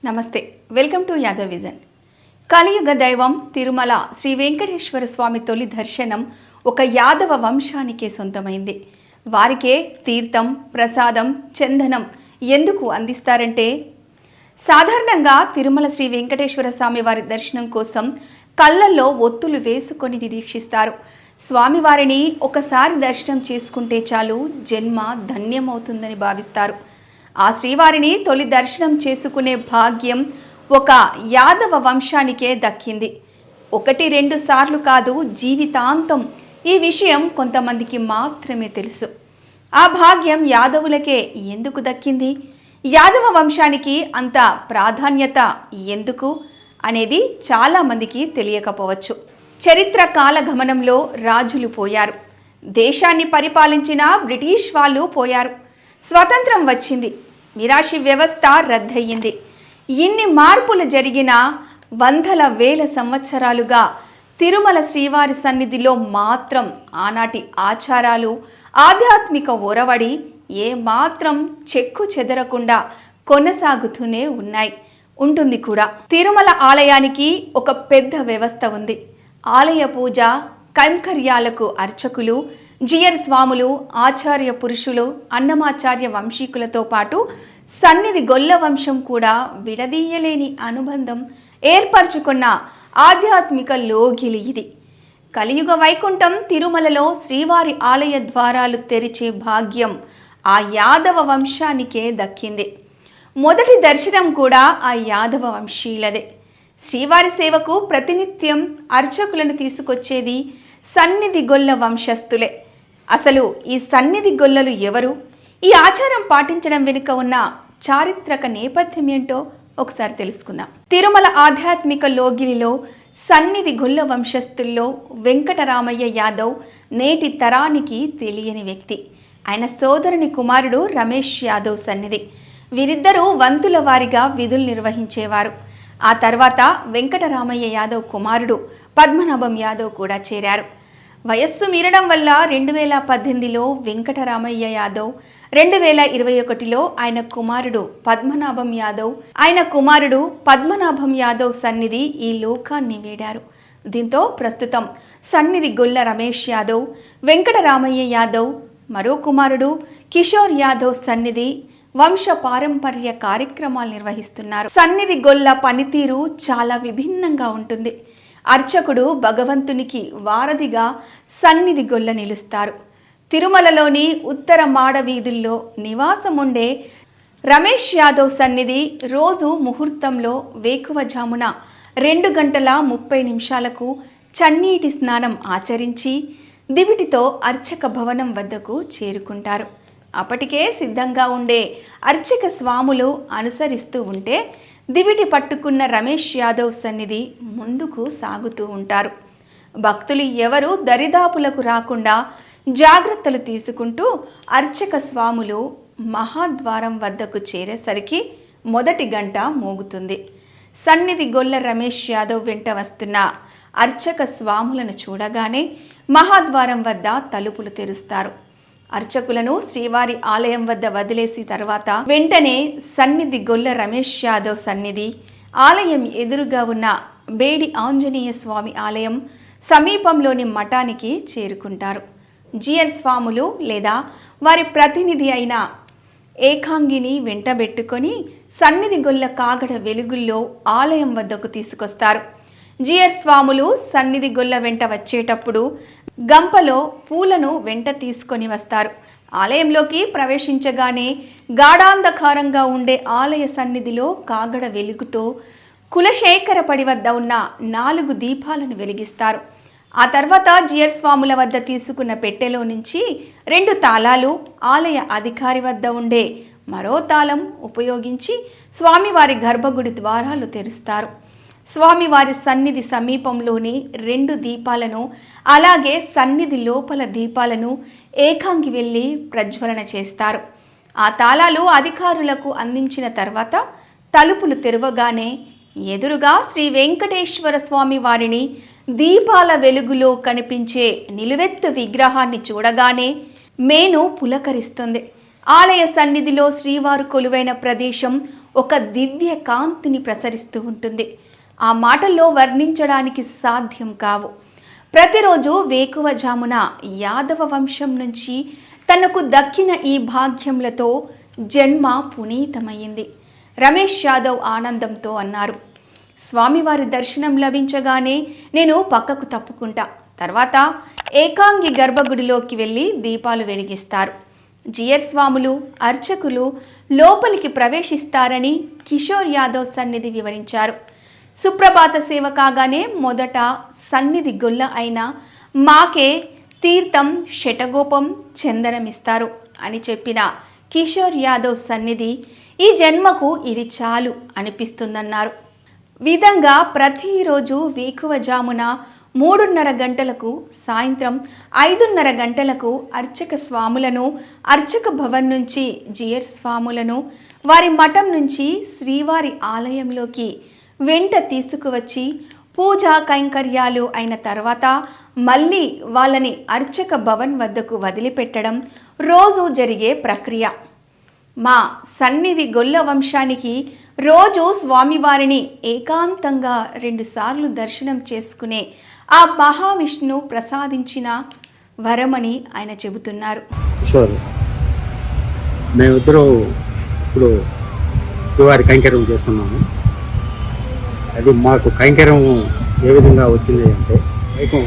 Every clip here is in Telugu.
నమస్తే వెల్కమ్ టు యాదవ్ విజన్. కలియుగ దైవం తిరుమల శ్రీ వెంకటేశ్వర స్వామి తొలి దర్శనం ఒక యాదవ వంశానికే సొంతమైంది. వారికే తీర్థం, ప్రసాదం, చందనం ఎందుకు అందిస్తారంటే, సాధారణంగా తిరుమల శ్రీ వెంకటేశ్వర స్వామి వారి దర్శనం కోసం కళ్ళల్లో ఒత్తులు వేసుకొని నిరీక్షిస్తారు. స్వామివారిని ఒకసారి దర్శనం చేసుకుంటే చాలు జన్మ ధన్యమవుతుందని భావిస్తారు. ఆ శ్రీవారిని తొలి దర్శనం చేసుకునే భాగ్యం ఒక యాదవ వంశానికే దక్కింది. 1-2 సార్లు కాదు, జీవితాంతం ఈ విషయం కొంతమందికి మాత్రమే తెలుసు. ఆ భాగ్యం యాదవులకే ఎందుకు దక్కింది, యాదవ వంశానికి అంత ప్రాధాన్యత ఎందుకు అనేది చాలామందికి తెలియకపోవచ్చు. చరిత్ర కాలగమనంలో రాజులు పోయారు, దేశాన్ని పరిపాలించిన బ్రిటిష్ వాళ్ళు పోయారు, స్వతంత్రం వచ్చింది, మిరాషి వ్యవస్థ రద్దయింది. ఇన్ని మార్పులు జరిగిన వందల వేల సంవత్సరాలుగా తిరుమల శ్రీవారి సన్నిధిలో మాత్రం ఆనాటి ఆచారాలు, ఆధ్యాత్మిక ఒరవడి ఏమాత్రం చెక్కు చెదరకుండా కొనసాగుతూనే ఉంటుంది కూడా. తిరుమల ఆలయానికి ఒక పెద్ద వ్యవస్థ ఉంది. ఆలయ పూజ కైంకర్యాలకు అర్చకులు, జియర్ స్వాములు, ఆచార్య పురుషులు, అన్నమాచార్య వంశీకులతో పాటు సన్నిధి గొల్ల వంశం కూడా విడదీయలేని అనుబంధం ఏర్పరచుకున్న ఆధ్యాత్మిక లోగిలి ఇది. కలియుగ వైకుంఠం తిరుమలలో శ్రీవారి ఆలయ ద్వారాలు తెరిచే భాగ్యం ఆ యాదవ వంశానికే దక్కింది. మొదటి దర్శనం కూడా ఆ యాదవ వంశీయులదే. శ్రీవారి సేవకు ప్రతినిత్యం అర్చకులను తీసుకొచ్చేది సన్నిధి గొల్ల వంశస్థులే. అసలు ఈ సన్నిధి గొల్లలు ఎవరు, ఈ ఆచారం పాటించడం వెనుక ఉన్న చారిత్రక నేపథ్యం ఏంటో ఒకసారి తెలుసుకుందాం. తిరుమల ఆధ్యాత్మిక లోగిలిలో సన్నిధి గొల్ల వంశస్థుల్లో వెంకటరామయ్య యాదవ్ నేటి తరానికి తెలియని వ్యక్తి. ఆయన సోదరుని కుమారుడు రమేష్ యాదవ్ సన్నిధి. వీరిద్దరూ వంతుల వారిగా విధులు నిర్వహించేవారు. ఆ తర్వాత వెంకటరామయ్య యాదవ్ కుమారుడు పద్మనాభం యాదవ్ కూడా చేరారు. వయస్సు మీరడం వల్ల 2018లో వెంకటరామయ్య యాదవ్, 2021లో ఆయన కుమారుడు పద్మనాభం యాదవ్ సన్నిధి ఈ లోకాన్ని వీడారు. దీంతో ప్రస్తుతం సన్నిధి గొల్ల రమేష్ యాదవ్, వెంకటరామయ్య యాదవ్, మరో కుమారుడు కిషోర్ యాదవ్ సన్నిధి వంశ పారంపర్య కార్యక్రమాలు నిర్వహిస్తున్నారు. సన్నిధి గొల్ల పనితీరు చాలా విభిన్నంగా ఉంటుంది. అర్చకుడు భగవంతునికి వారధిగా సన్నిధి గొల్ల నిలుస్తారు. తిరుమలలోని ఉత్తర మాడ వీధుల్లో నివాసం ఉండే రమేష్ యాదవ్ సన్నిధి రోజు ముహూర్తంలో వేకువజామున 2:30 చన్నీటి స్నానం ఆచరించి దివిటితో అర్చక భవనం వద్దకు చేరుకుంటారు. అప్పటికే సిద్ధంగా ఉండే అర్చక స్వాములు అనుసరిస్తూ ఉంటే దివిటి పట్టుకున్న రమేష్ యాదవ్ సన్నిధి ముందుకు సాగుతూ ఉంటారు. భక్తులు ఎవరు దరిదాపులకు రాకుండా జాగ్రత్తలు తీసుకుంటూ అర్చక స్వాములు మహాద్వారం వద్దకు చేరేసరికి మొదటి గంట మోగుతుంది. సన్నిధి గొల్ల రమేష్ యాదవ్ వెంట వస్తున్న అర్చక స్వాములను చూడగానే మహాద్వారం వద్ద తలుపులు తెరుస్తారు. అర్చకులను శ్రీవారి ఆలయం వద్ద వదిలేసి తర్వాత వెంటనే సన్నిధి గొల్ల రమేష్ యాదవ్ సన్నిధి, ఆలయం ఎదురుగా ఉన్న బేడి ఆంజనేయ స్వామి ఆలయం సమీపంలోని మఠానికి చేరుకుంటారు. జియర్ స్వాములు లేదా వారి ప్రతినిధి అయిన ఏకాంగిని వెంటబెట్టుకొని సన్నిధి గొల్ల కాగడ వెలుగుల్లో ఆలయం వద్దకు తీసుకొస్తారు. జియర్ స్వాములు సన్నిధి గొల్ల వెంట వచ్చేటప్పుడు గంపలో పూలను వెంట తీసుకొని వస్తారు. ఆలయంలోకి ప్రవేశించగానే గాఢాంధకారంగా ఉండే ఆలయ సన్నిధిలో కాగడ వెలుగుతో కులశేఖరపడి వద్ద ఉన్న 4 దీపాలను వెలిగిస్తారు. ఆ తర్వాత జియర్ స్వాముల వద్ద తీసుకున్న పెట్టెలో నుంచి 2 తాళాలు, ఆలయ అధికారి వద్ద ఉండే మరో తాళం ఉపయోగించి స్వామివారి గర్భగుడి ద్వారాలు తెరుస్తారు. స్వామివారి సన్నిధి సమీపంలోని 2 దీపాలను, అలాగే సన్నిధి లోపల దీపాలను ఏకాంగి వెళ్ళి ప్రజ్వలన చేస్తారు. ఆ తాళాలు అధికారులకు అందించిన తర్వాత తలుపులు తెరవగానే ఎదురుగా శ్రీ వెంకటేశ్వర స్వామి వారిని దీపాల వెలుగులో కనిపించే నిలువెత్తు విగ్రహాన్ని చూడగానే మేను పులకరిస్తుంది. ఆలయ సన్నిధిలో శ్రీవారు కొలువైన ప్రదేశం ఒక దివ్య కాంతిని ప్రసరిస్తూ ఉంటుంది. ఆ మాటల్లో వర్ణించడానికి సాధ్యం కావు. ప్రతిరోజు వేకువజామున యాదవ వంశం నుంచి తనకు దక్కిన ఈ భాగ్యములతో జన్మ పునీతమైంది. రమేష్ యాదవ్ ఆనందంతో అన్నారు. స్వామివారి దర్శనం లభించగానే నేను పక్కకు తప్పుకుంటా. తర్వాత ఏకాంగి గర్భగుడిలోకి వెళ్ళి దీపాలు వెలిగిస్తారు. జియర్ స్వాములు, అర్చకులు లోపలికి ప్రవేశిస్తారని కిషోర్ యాదవ్ సన్నిధి వివరించారు. సుప్రభాత సేవ కాగానే మొదట సన్నిధి గొల్ల అయిన మాకే తీర్థం, శటగోపం, చందనమిస్తారు అని చెప్పిన కిషోర్ యాదవ్ సన్నిధి ఈ జన్మకు ఇది చాలు అనిపిస్తుందన్నారు. విధంగా ప్రతిరోజు వేకువజామున 3:30 గంటలకు, సాయంత్రం 5:30 గంటలకు అర్చక స్వాములను అర్చక భవన్ నుంచి జియర్ స్వాములను వారి మఠం నుంచి శ్రీవారి ఆలయంలోకి వెంట తీసుకువచ్చి పూజా కైంకర్యాలు అయిన తర్వాత మళ్ళీ వాళ్ళని అర్చక భవన్ వద్దకు వదిలిపెట్టడం రోజు జరిగే ప్రక్రియ. మా సన్నిధి గొల్ల వంశానికి రోజు స్వామివారిని ఏకాంతంగా 2 సార్లు దర్శనం చేసుకునే ఆ మహావిష్ణు ప్రసాదించిన వరమని ఆయన చెబుతున్నారు. మేమిద్దరూ ఇప్పుడు శ్రీవారి కైంకర్యం చేస్తున్నాము. అది మాకు కైంకర్యం ఏ విధంగా వచ్చింది అంటే,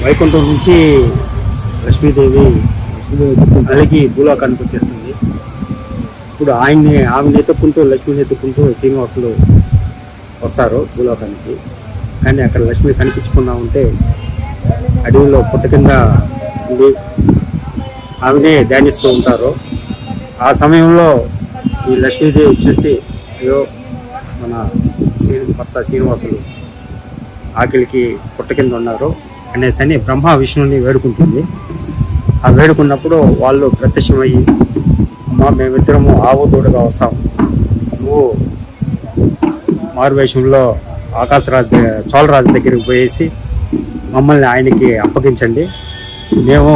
వైకుంఠం నుంచి లక్ష్మీదేవి అలిగి భూలోకానికి వచ్చేస్తుంది. ఇప్పుడు ఆమెను ఎత్తుక్కుంటూ, లక్ష్మిని ఎత్తుక్కుంటూ శ్రీనివాసులు వస్తారు భూలోకానికి. కానీ అక్కడ లక్ష్మి కనిపించకుండా ఉంటే అడవిలో పుట్ట కింద ఉండి ఆమెనే ధ్యానిస్తూ ఉంటారు. ఆ సమయంలో ఈ లక్ష్మీదేవి చూసి, అయ్యో మన భర్త శ్రీనివాసులు ఆకలికి పుట్ట కింద ఉన్నారు అనేసి బ్రహ్మ విష్ణుని వేడుకుంటుంది. ఆ వేడుకున్నప్పుడు వాళ్ళు ప్రత్యక్షమయ్యి, అమ్మ మేమిద్దరము ఆవు తోడుగా వస్తాం, నువ్వు మారువేషంలో ఆకాశరాజు చోళరాజు దగ్గరికి పోయేసి మమ్మల్ని ఆయనకి అప్పగించండి, మేము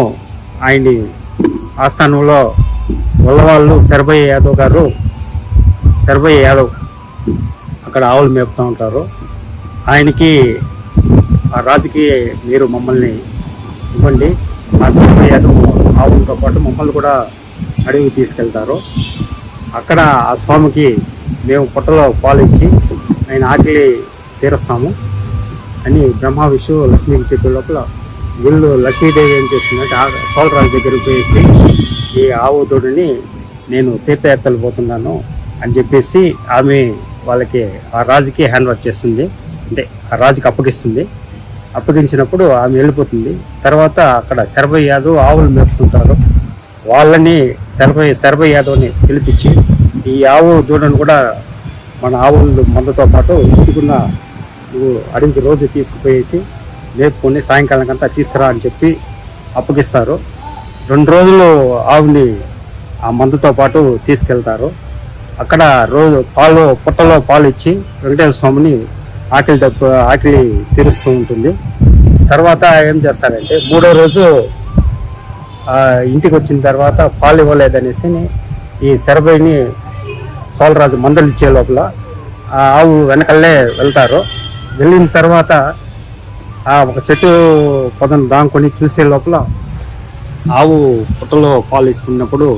ఆయన్ని ఆస్థానంలో వల్లవాళ్ళు శరభయ్య యాదవ్ అక్కడ ఆవులు మేపుతూ ఉంటారు, ఆయనకి ఆ రాజుకి మీరు మమ్మల్ని ఇవ్వండి, ఆ శరభయ్య యాదవ్ ఆవులతో పాటు మమ్మల్ని కూడా అడవికి తీసుకెళ్తారు, అక్కడ ఆ స్వామికి మేము పుట్టలో పాలు ఇచ్చి ఆయన ఆకలి తీరుస్తాము అని బ్రహ్మ విష్ణు లక్ష్మికి చెప్పే లోపల వీళ్ళు లక్ష్మీదేవి ఏం చేస్తుందంటే చోళరాజు దగ్గరికి పోయేసి ఈ ఆవు తోడుని నేను తీర్థయాత్రలు పోతున్నాను అని చెప్పేసి ఆమె వాళ్ళకి ఆ రాజుకి హ్యాండ్ ఓవర్ చేస్తుంది, అంటే ఆ రాజుకి అప్పగిస్తుంది. అప్పగించినప్పుడు ఆమె వెళ్ళిపోతుంది. తర్వాత అక్కడ శరభయ్య యాదవ్ ఆవులు మేపుతుంటారు, వాళ్ళని శరభయ్య యాదవ్ని పిలిపించి ఈ ఆవు దూడను కూడా మన ఆవుల మందతో పాటు ఇంటికున్న నువ్వు అడవికి రోజు తీసుకుపోయేసి మేపుకొని సాయంకాలంకంతా తీసుకురా అని చెప్పి అప్పగిస్తారు. 2 రోజులు ఆవుని ఆ మందతో పాటు తీసుకెళ్తారు. అక్కడ రోజు పుట్టలో పాలు ఇచ్చి వెంకటేశ్వర స్వామిని ఆకలి తీరుస్తూ ఉంటుంది. తర్వాత ఏం చేస్తారంటే 3వ రోజు ఇంటికి వచ్చిన తర్వాత పాలు ఇవ్వలేదనేసి ఈ శరభయ్యని చోళరాజు మందలు ఇచ్చే లోపల ఆ ఆవు వెనకల్లే వెళ్తారు. వెళ్ళిన తర్వాత ఒక చెట్టు పొదను దాంకొని చూసే లోపల ఆవు పుట్టలో పాలు ఇస్తున్నప్పుడు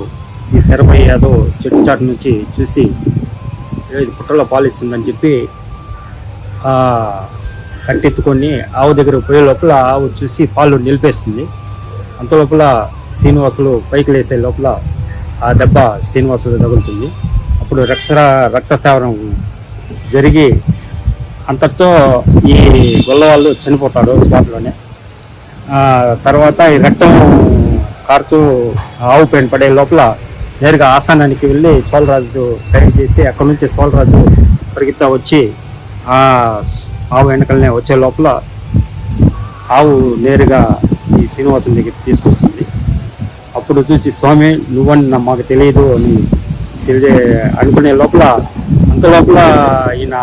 ఈ శరభయ్య యాదవ్ చెట్టు చాటు నుంచి చూసి ఇది పుట్టలో పాలు ఇస్తుందని చెప్పి కట్టెత్తుకొని ఆవు దగ్గర పోయే లోపల ఆవు చూసి పాలు నిలిపేస్తుంది. అంత లోపల శ్రీనివాసులు పైకి లేసే లోపల ఆ దెబ్బ శ్రీనివాసులు తగులుతుంది. అప్పుడు రక్తస్రావం జరిగి అంతటితో ఈ గొల్లవాళ్ళు చనిపోతాడు స్పాట్లోనే. తర్వాత ఈ రక్తం కారుతూ ఆవు పైన పడే లోపల నేరుగా ఆస్థానానికి వెళ్ళి చోళరాజు సైన్ చేసి అక్కడి నుంచి చోళరాజు పరిగెత్తా వచ్చి ఆ ఆవు వెనకలనే వచ్చే లోపల ఆవు నేరుగా ఈ శ్రీనివాసుని దగ్గరికి తీసుకొస్తుంది. అప్పుడు చూసి స్వామి నువ్వని మాకు తెలియదు అని అనుకునే లోపల అంత లోపల ఈయన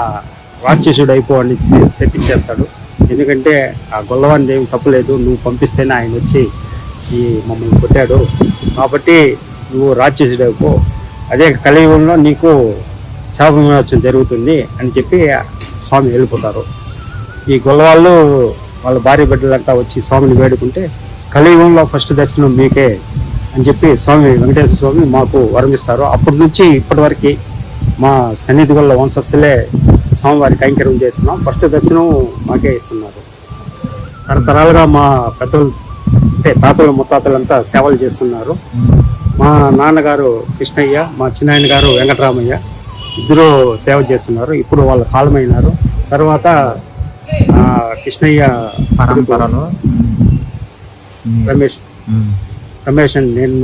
రాక్షసుడు అయిపో అని శపించేస్తాడు. ఎందుకంటే ఆ గొల్లవాడిని ఏమి తప్పులేదు, నువ్వు పంపిస్తేనే ఆయన వచ్చి ఈ మమ్మల్ని కొట్టాడు కాబట్టి నువ్వు రాక్షసుడు అయిపో, అదే కలియుగంలో నీకు శాప విమోచన జరుగుతుంది అని చెప్పి స్వామి వెళ్ళిపోతారు. ఈ గొల్లవాళ్ళు వాళ్ళ భార్య బిడ్డలంతా వచ్చి స్వామిని వేడుకుంటే కలియుగంలో ఫస్ట్ దర్శనం మీకే అని చెప్పి స్వామి వెంకటేశ్వర స్వామి మాకు వరమిస్తారు. అప్పటి నుంచి ఇప్పటి వరకు మా సన్నిధి గొల్ల వంశస్థులే స్వామివారి కైంకర్యం చేస్తున్నాం. ఫస్ట్ దర్శనం మాకే ఇస్తున్నారు. తరతరాలుగా మా పెద్దలు అంటే తాతలు ముత్తాతలంతా సేవలు చేస్తున్నారు. మా నాన్నగారు కృష్ణయ్య, మా చిన్నాయన గారు వెంకటరామయ్య ఇద్దరు సేవ చేస్తున్నారు. ఇప్పుడు వాళ్ళు కాలమైనారు. తర్వాత కృష్ణయ్య పరంపరలో రమేష్ అని నేను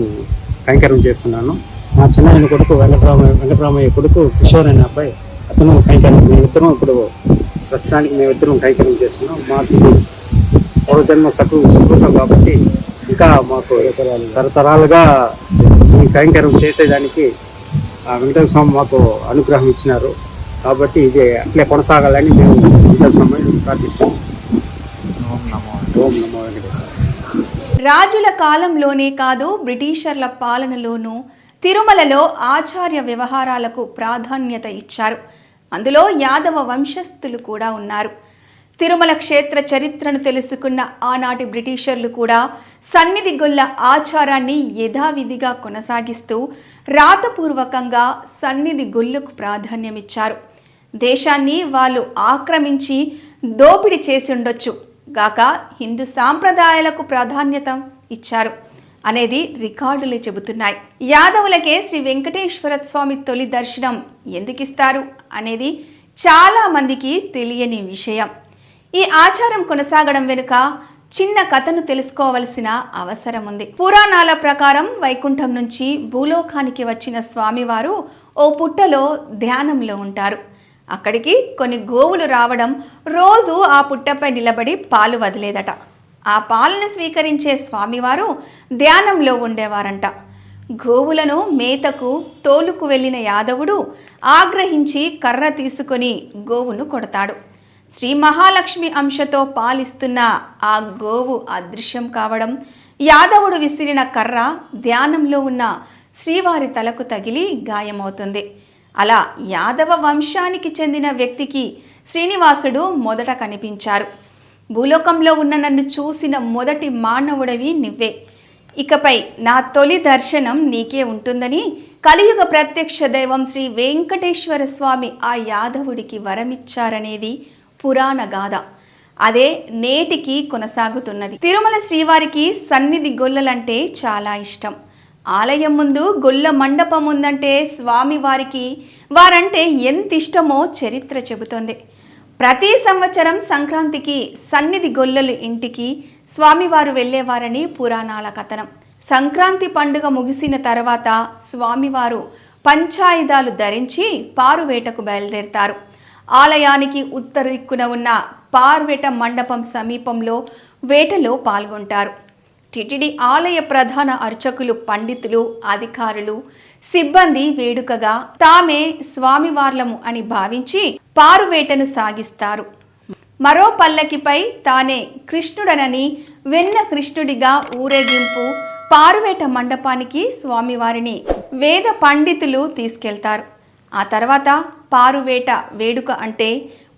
కైంకర్యం చేస్తున్నాను. మా చిన్నాయన కొడుకు వెంకటరామయ్య కొడుకు కిషోర్ అనే అబ్బాయి, అతను కైంకర్యం. మేమిద్దరం ఇప్పుడు ప్రస్తుతానికి మేమిద్దరం కైంకర్యం చేస్తున్నాం. మాకు పూర్వజన్మ సుకృతం కాబట్టి ఇంకా మాకు తరతరాలుగా ఈ కైంకర్యం చేసేదానికి వెంకటేశ్వర స్వామి మాకు అనుగ్రహం ఇచ్చినారు. కాబట్టి ఇది అట్లే కొనసాగాలని మేము వెంకటేశ్వర స్వామిని ప్రార్థిస్తాం. ఓం నమో వెంకటేశ్వర. రాజుల కాలంలోనే కాదు, బ్రిటిషర్ల పాలనలోనూ తిరుమలలో ఆచార్య వ్యవహారాలకు ప్రాధాన్యత ఇచ్చారు. అందులో యాదవ వంశస్థులు కూడా ఉన్నారు. తిరుమల క్షేత్ర చరిత్రను తెలుసుకున్న ఆనాటి బ్రిటిషర్లు కూడా సన్నిధి గొల్ల ఆచారాన్ని యథావిధిగా కొనసాగిస్తూ రాతపూర్వకంగా సన్నిధి గొల్లకు ప్రాధాన్యమిచ్చారు. దేశాన్ని వాళ్ళు ఆక్రమించి దోపిడీ చేసి ఉండొచ్చు గాక హిందూ సాంప్రదాయాలకు ప్రాధాన్యత ఇచ్చారు అనేది రికార్డులే చెబుతున్నాయి. యాదవులకే శ్రీ వెంకటేశ్వర స్వామి తొలి దర్శనం ఎందుకిస్తారు అనేది చాలా మందికి తెలియని విషయం. ఈ ఆచారం కొనసాగడం వెనుక చిన్న కథను తెలుసుకోవలసిన అవసరం ఉంది. పురాణాల ప్రకారం వైకుంఠం నుంచి భూలోకానికి వచ్చిన స్వామివారు ఓ పుట్టలో ధ్యానంలో ఉంటారు. అక్కడికి కొన్ని గోవులు రావడం, రోజు ఆ పుట్టపై నిలబడి పాలు వదిలేదట. ఆ పాలను స్వీకరించే స్వామివారు ధ్యానంలో ఉండేవారంట. గోవులను మేతకు తోలుకు వెళ్ళిన యాదవుడు ఆగ్రహించి కర్ర తీసుకొని గోవును కొడతాడు. శ్రీ మహాలక్ష్మి అంశతో పాలిస్తున్న ఆ గోవు అదృశ్యం కావడం, యాదవుడు విసిరిన కర్ర ధ్యానంలో ఉన్న శ్రీవారి తలకు తగిలి గాయమవుతుంది. అలా యాదవ వంశానికి చెందిన వ్యక్తికి శ్రీనివాసుడు మొదట కనిపించారు. భూలోకంలో ఉన్న నన్ను చూసిన మొదటి మానవుడవి నువ్వే, ఇకపై నా తొలి దర్శనం నీకే ఉంటుందని కలియుగ ప్రత్యక్ష దైవం శ్రీ వెంకటేశ్వర స్వామి ఆ యాదవుడికి వరమిచ్చారనేది పురాణ గాథ. అదే నేటికి కొనసాగుతున్నది. తిరుమల శ్రీవారికి సన్నిధి గొల్లలంటే చాలా ఇష్టం. ఆలయం ముందు గొల్ల మండపం ఉందంటే స్వామివారికి వారంటే ఎంత ఇష్టమో చరిత్ర చెబుతోంది. ప్రతి సంవత్సరం సంక్రాంతికి సన్నిధి గొల్లలు ఇంటికి స్వామివారు వెళ్ళేవారని పురాణాల కథనం. సంక్రాంతి పండుగ ముగిసిన తర్వాత స్వామివారు పంచాయుధాలు ధరించి పారువేటకు బయలుదేరుతారు. ఆలయానికి ఉత్తర దిక్కున ఉన్న పార్వేట మండపం సమీపంలో వేటలో పాల్గొంటారు. టిటిడి ఆలయ ప్రధాన అర్చకులు, పండితులు, అధికారులు, సిబ్బంది వేడుకగా తామే స్వామివార్లము అని భావించి పారువేటను సాగిస్తారు. మరో పల్లకిపై తానే కృష్ణుడనని వెన్న కృష్ణుడిగా ఊరేగింపు పారువేట మండపానికి స్వామివారిని వేద పండితులు తీసుకెళ్తారు. ఆ తర్వాత పారువేట వేడుక అంటే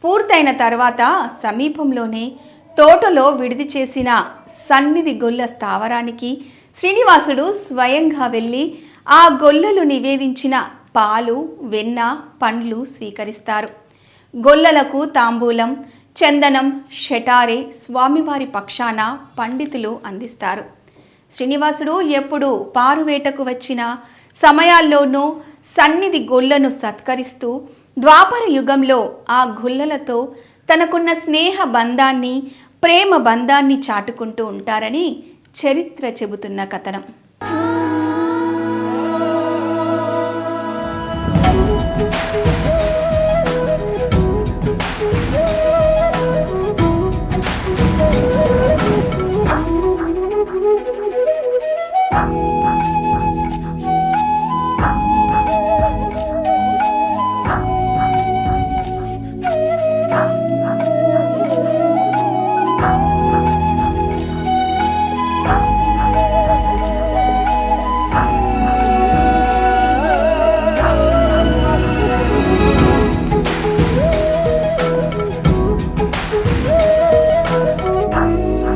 పూర్తయిన తర్వాత సమీపంలోనే తోటలో విడిది చేసిన సన్నిధి గొల్ల స్థావరానికి శ్రీనివాసుడు స్వయంగా వెళ్ళి ఆ గొల్లలు నివేదించిన పాలు, వెన్న, పండ్లు స్వీకరిస్తారు. గొల్లలకు తాంబూలం, చందనం, షటారే స్వామివారి పక్షాన పండితులు అందిస్తారు. శ్రీనివాసుడు ఎప్పుడు పారువేటకు వచ్చిన సమయాల్లోనూ సన్నిధి గొల్లను సత్కరిస్తూ ద్వాపర యుగంలో ఆ గొల్లలతో తనకున్న స్నేహ బంధాన్ని, ప్రేమ బంధాన్ని చాటుకుంటూ ఉంటారని చరిత్ర చెబుతున్న కథనం.